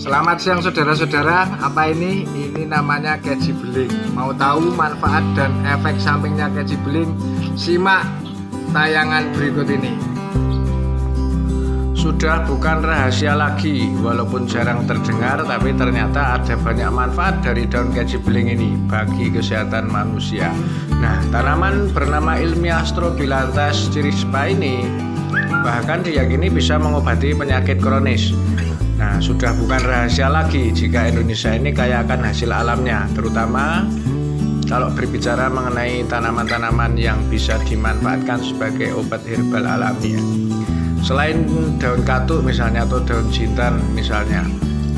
Selamat siang saudara-saudara. Apa ini? Ini namanya keji beling. Mau tahu manfaat dan efek sampingnya keji beling? Simak tayangan berikut ini. Sudah bukan rahasia lagi, walaupun jarang terdengar, tapi ternyata ada banyak manfaat dari daun keji beling ini bagi kesehatan manusia. Nah, tanaman bernama ilmiah Strobilanthes cirispa ini bahkan diyakini bisa mengobati penyakit kronis. Nah, sudah bukan rahasia lagi jika Indonesia ini kaya akan hasil alamnya, terutama kalau berbicara mengenai tanaman-tanaman yang bisa dimanfaatkan sebagai obat herbal alami. Selain daun katuk misalnya atau daun jintan misalnya.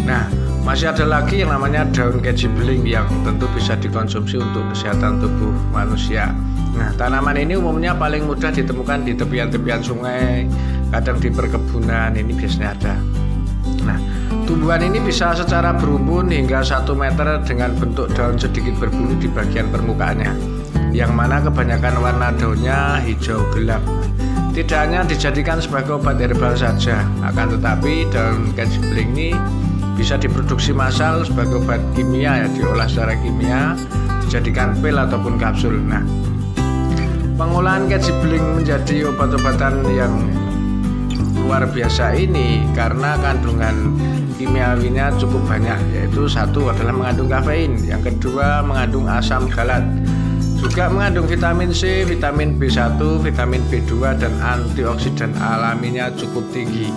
Nah, masih ada lagi yang namanya daun keji beling yang tentu bisa dikonsumsi untuk kesehatan tubuh manusia. Nah, tanaman ini umumnya paling mudah ditemukan di tepian-tepian sungai, kadang di perkebunan ini biasanya ada. Nah, tumbuhan ini bisa secara berumpun hingga 1 meter dengan bentuk daun sedikit berbulu di bagian permukaannya, yang mana kebanyakan warna daunnya hijau gelap. Tidak hanya dijadikan sebagai obat herbal saja, akan tetapi daun keji beling ini bisa diproduksi massal sebagai obat kimia, diolah secara kimia, dijadikan pil ataupun kapsul. Nah, pengolahan keji beling menjadi obat-obatan yang luar biasa ini karena kandungan kimiawinya cukup banyak, yaitu satu adalah mengandung kafein, yang kedua mengandung asam galat, juga mengandung vitamin C, vitamin B1, vitamin B2 dan antioksidan alaminya cukup tinggi.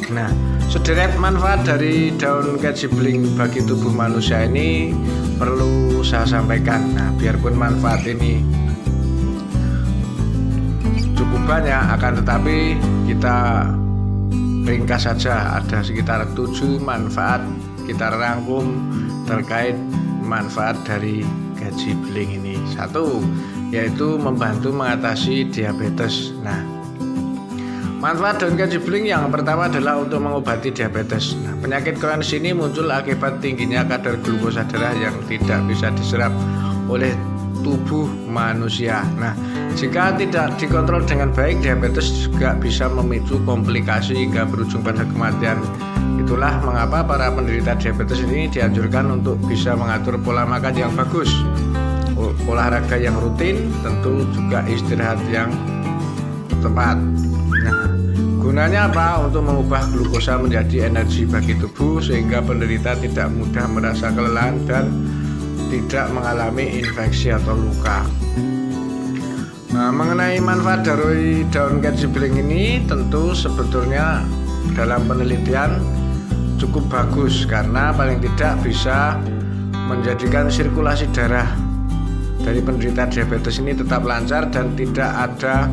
Nah, sederet manfaat dari daun keji beling bagi tubuh manusia ini perlu saya sampaikan. Nah, biarpun manfaat ini cukup banyak, akan tetapi kita ringkas saja, ada sekitar 7 manfaat kita rangkum terkait manfaat dari keji beling ini. Satu, yaitu membantu mengatasi diabetes. Nah, manfaat daun keji beling yang pertama adalah untuk mengobati diabetes. Nah, penyakit kronis ini muncul akibat tingginya kadar glukosa darah yang tidak bisa diserap oleh tubuh manusia. Nah, jika tidak dikontrol dengan baik, diabetes juga bisa memicu komplikasi hingga berujung pada kematian. Itulah mengapa para penderita diabetes ini dianjurkan untuk bisa mengatur pola makan yang bagus, olahraga yang rutin, tentu juga istirahat yang tepat. Nah, gunanya apa? Untuk mengubah glukosa menjadi energi bagi tubuh sehingga penderita tidak mudah merasa kelelahan dan tidak mengalami infeksi atau luka. Nah, mengenai manfaat dari daun keji beling ini tentu sebetulnya dalam penelitian cukup bagus karena paling tidak bisa menjadikan sirkulasi darah dari penderita diabetes ini tetap lancar dan tidak ada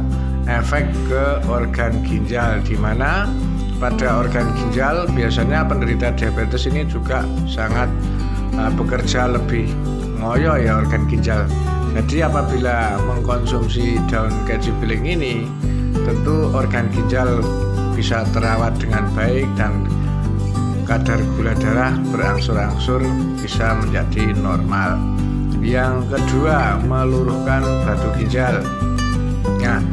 efek ke organ ginjal, di mana pada organ ginjal biasanya penderita diabetes ini juga sangat bekerja lebih ngoyo ya organ ginjal. Jadi apabila mengkonsumsi daun keji beling ini, tentu organ ginjal bisa terawat dengan baik dan kadar gula darah berangsur-angsur bisa menjadi normal. Yang kedua, meluruhkan batu ginjal. Nah,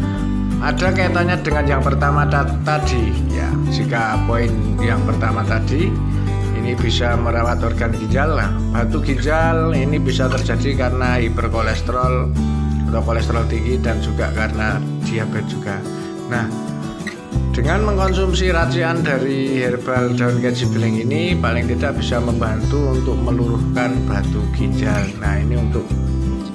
ada kaitannya dengan yang pertama tadi ya. Jika poin yang pertama tadi ini bisa merawat organ ginjal. Nah, batu ginjal ini bisa terjadi karena hiperkolesterol atau kolesterol tinggi dan juga karena diabetes juga. Nah, dengan mengkonsumsi racian dari herbal daun keji beling ini paling tidak bisa membantu untuk meluruhkan batu ginjal. Nah, ini untuk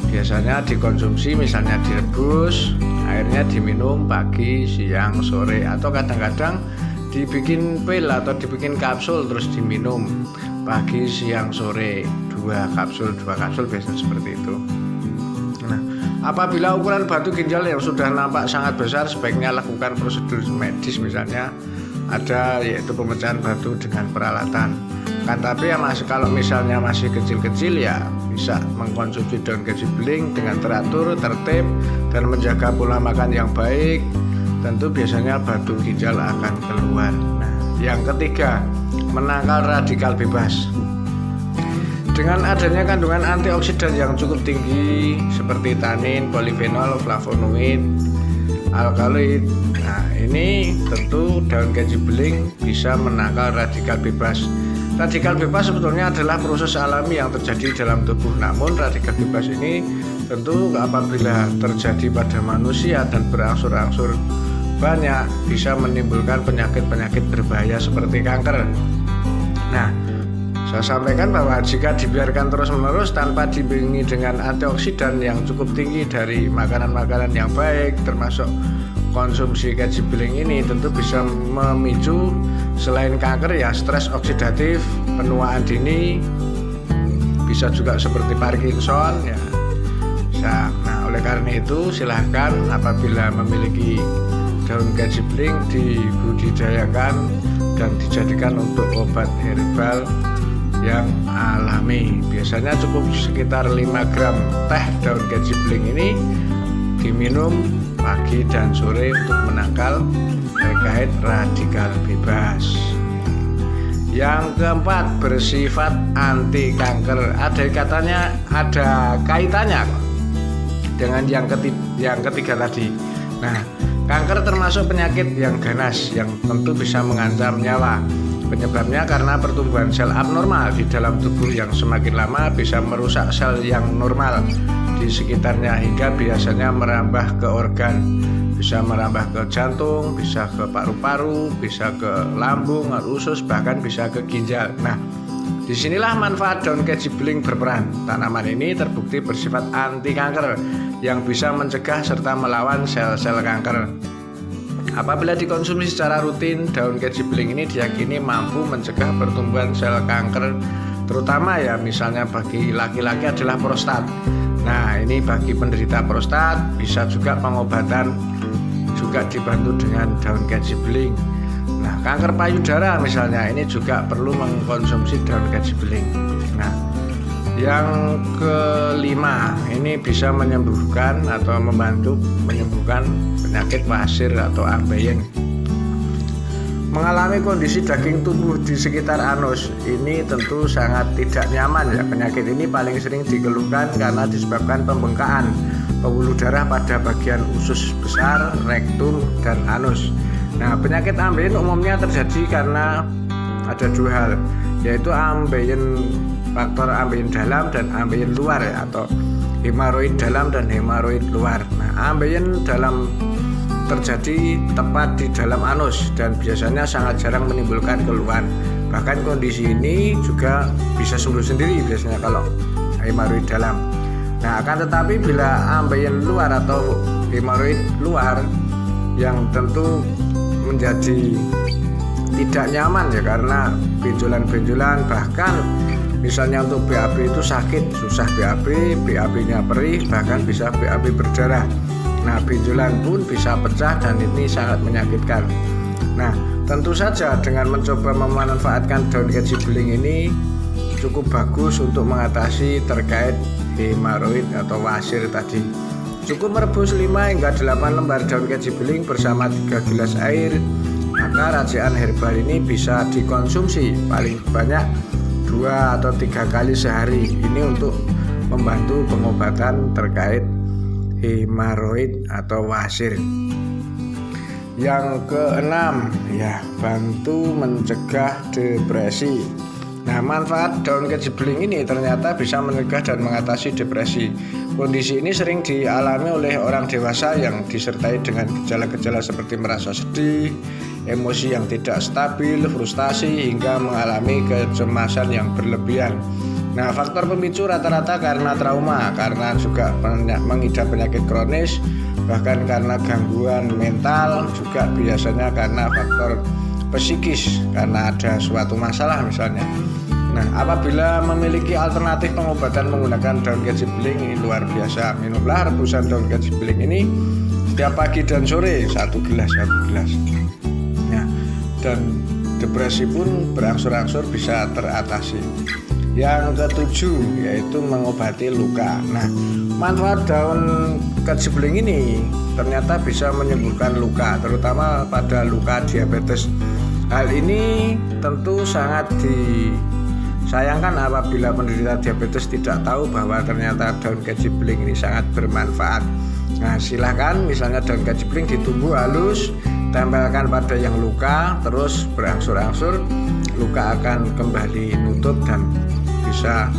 biasanya dikonsumsi, misalnya direbus, airnya diminum pagi, siang, sore, atau kadang-kadang dibikin pil atau dibikin kapsul terus diminum pagi, siang, sore, 2 kapsul biasanya seperti itu. Nah, apabila ukuran batu ginjal yang sudah nampak sangat besar, sebaiknya lakukan prosedur medis, misalnya ada yaitu pemecahan batu dengan peralatan. Kan tapi ya kalau misalnya masih kecil-kecil ya bisa mengkonsumsi daun keji beling dengan teratur, tertib dan menjaga pola makan yang baik. Tentu biasanya batu ginjal akan keluar. Nah, yang ketiga, menangkal radikal bebas. Dengan adanya kandungan antioksidan yang cukup tinggi seperti tanin, polifenol, flavonoid, alkaloid. Nah, ini tentu daun keji beling bisa menangkal radikal bebas Radikal bebas sebetulnya adalah proses alami yang terjadi dalam tubuh. Namun radikal bebas ini tentu apabila terjadi pada manusia dan berangsur-angsur banyak bisa menimbulkan penyakit-penyakit berbahaya seperti kanker. Nah, saya sampaikan bahwa jika dibiarkan terus-menerus tanpa diiringi dengan antioksidan yang cukup tinggi dari makanan-makanan yang baik, termasuk konsumsi keji beling ini, tentu bisa memicu selain kanker ya stres oksidatif, penuaan dini, bisa juga seperti Parkinson ya. Nah, oleh karena itu silahkan apabila memiliki daun keji beling dibudidayakan dan dijadikan untuk obat herbal yang alami. Biasanya cukup sekitar 5 gram teh daun keji beling ini diminum pagi dan sore untuk menangkal terkait radikal bebas. Yang keempat, bersifat anti kanker. Ada kaitannya dengan yang ketiga tadi. Nah, kanker termasuk penyakit yang ganas yang tentu bisa mengancam nyawa. Penyebabnya karena pertumbuhan sel abnormal di dalam tubuh yang semakin lama bisa merusak sel yang normal di sekitarnya hingga biasanya merambah ke organ, bisa merambah ke jantung, bisa ke paru-paru, bisa ke lambung, usus, bahkan bisa ke ginjal. Nah, disinilah manfaat daun keji beling berperan. Tanaman ini terbukti bersifat anti kanker yang bisa mencegah serta melawan sel-sel kanker. Apabila dikonsumsi secara rutin, daun keji beling ini diyakini mampu mencegah pertumbuhan sel kanker, terutama ya misalnya bagi laki-laki adalah prostat. Nah, ini bagi penderita prostat bisa juga pengobatan juga dibantu dengan daun keji beling. Nah, kanker payudara misalnya ini juga perlu mengkonsumsi daun keji beling. Nah, yang kelima ini bisa menyembuhkan atau membantu menyembuhkan penyakit wasir atau ambeien. Mengalami kondisi daging tubuh di sekitar anus ini tentu sangat tidak nyaman ya. Penyakit ini paling sering dikeluhkan karena disebabkan pembengkakan pembuluh darah pada bagian usus besar, rektum, dan anus. Nah, penyakit ambeien umumnya terjadi karena ada 2 hal, yaitu faktor ambeien dalam dan ambeien luar ya, atau hemoroid dalam dan hemoroid luar. Nah, ambeien dalam terjadi tepat di dalam anus dan biasanya sangat jarang menimbulkan keluhan. Bahkan kondisi ini juga bisa sembuh sendiri biasanya kalau hemoroid dalam. Nah, akan tetapi bila ambeien luar atau hemoroid luar yang tentu menjadi tidak nyaman ya, karena benjolan-benjolan, bahkan misalnya untuk BAB itu sakit, susah BAB-nya perih, bahkan bisa BAB berdarah. Nah, benjolan pun bisa pecah dan ini sangat menyakitkan. Nah, tentu saja dengan mencoba memanfaatkan daun keji beling ini cukup bagus untuk mengatasi terkait hemoroid atau wasir tadi. Cukup merebus 5 hingga 8 lembar daun keji beling bersama 3 gelas air. Maka racikan herbal ini bisa dikonsumsi paling banyak 2 atau 3 kali sehari. Ini untuk membantu pengobatan terkait hemoroid atau wasir. Yang keenam ya, bantu mencegah depresi. Nah, manfaat daun keji beling ini ternyata bisa mencegah dan mengatasi depresi. Kondisi ini sering dialami oleh orang dewasa yang disertai dengan gejala-gejala seperti merasa sedih, emosi yang tidak stabil, frustasi, hingga mengalami kecemasan yang berlebihan. Nah, faktor pemicu rata-rata karena trauma, karena juga mengidap penyakit kronis, bahkan karena gangguan mental, juga biasanya karena faktor psikis, karena ada suatu masalah misalnya. Nah, apabila memiliki alternatif pengobatan menggunakan daun keji beling ini luar biasa. Minumlah rebusan daun keji beling ini setiap pagi dan sore 1 gelas. Nah, dan depresi pun berangsur-angsur bisa teratasi. Yang ketujuh yaitu mengobati luka. Nah, manfaat daun keji beling ini ternyata bisa menyembuhkan luka, terutama pada luka diabetes. Hal ini tentu sangat disayangkan apabila penderita diabetes tidak tahu bahwa ternyata daun keji beling ini sangat bermanfaat. Nah, silahkan misalnya daun keji beling ditumbuk halus, tempelkan pada yang luka, terus berangsur-angsur luka akan kembali nutup dan bisa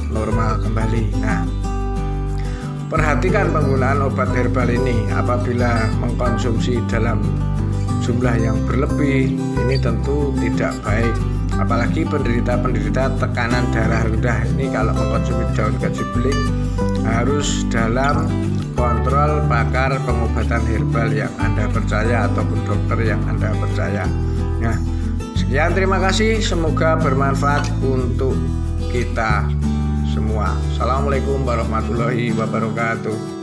normal kembali. Nah, perhatikan penggunaan obat herbal ini. Apabila mengkonsumsi dalam jumlah yang berlebih, ini tentu tidak baik. Apalagi penderita tekanan darah rendah ini kalau mengkonsumsi daun kaji beling harus dalam kontrol pakar pengobatan herbal yang Anda percaya ataupun dokter yang Anda percaya. Nah, sekian, terima kasih, semoga bermanfaat untuk kita semua. Assalamualaikum warahmatullahi wabarakatuh.